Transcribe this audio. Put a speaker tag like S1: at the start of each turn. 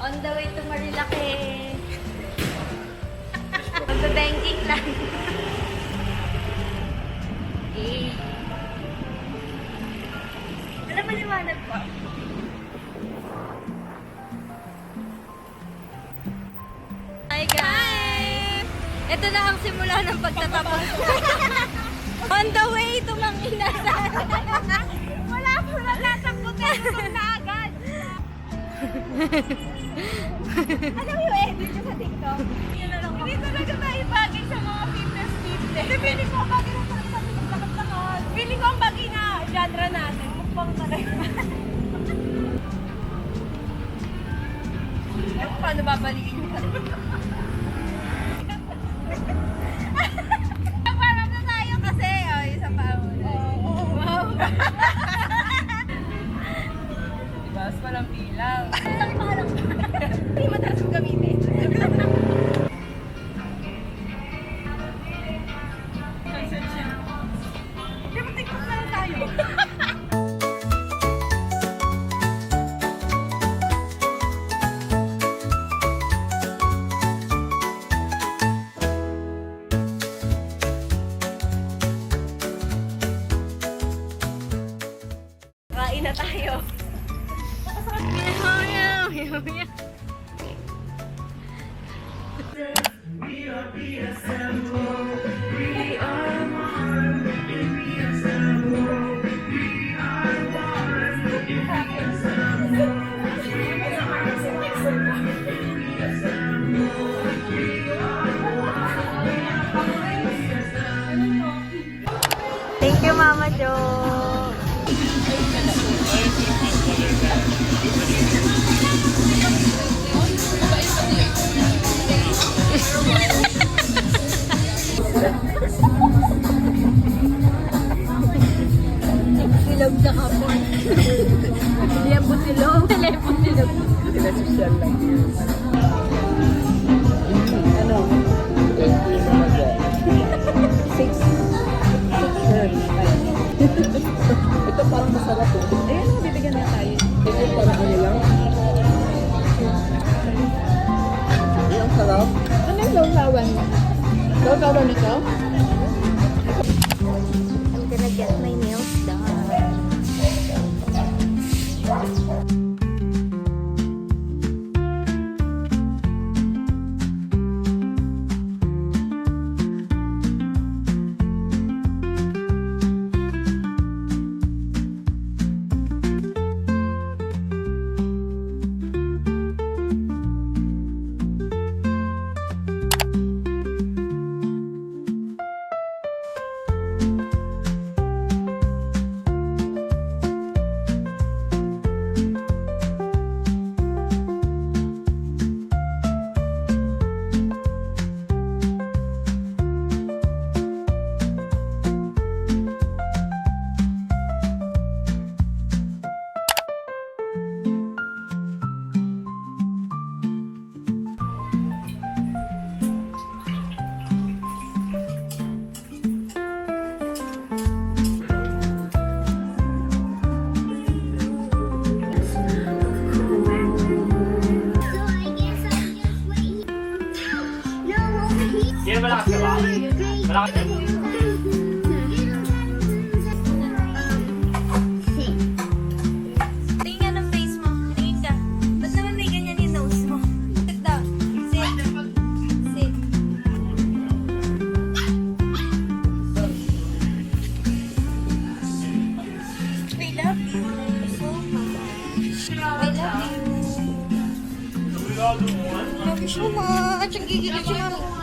S1: On the way to Marilake. Magbe-banking lang. Eh. Alam mo liwanag pa? Hi guys! Ito na ang simula ng pagtatapos. On the way to Manginasal. Wala po nagtatakbutin. Ito na agad. Alam mo yung edit ko sa TikTok? Hindi talaga tayo bagay sa mga fitness. Hindi, feeling ko bagay na sa lakad-lakad. Feeling ko ang bagay na genre natin. Mukbang talaga. Eh, paano babalikin yung parang na tayo kasi. Oh, isa pa muna. Wow. Diba? Walang bilang. Parang hindi mataas yung gamitin. Hindi mo TikTok na lang tayo. Kain na tayo. Thank you, Mama Jo. Silog na kapon. Yan po silog. Telepon silog. Sila social lang yun. Ano? 6. Ito parang masarap po. Ayan o, bibigyan na tayo. Ito parang ano lang. Ang sarap. Ano yung lawlawan? Lawlawan ito? I'm gonna get my nails done.
S2: Malakas ka ba? Malakas ka ba?
S1: Tingin ang face mo. Tingin ka. Ba't naman may ganyan yung nose mo? Sit down. Sit. Sit. We love you so much. We love you. Love you so much. Ang gigigil siya namin.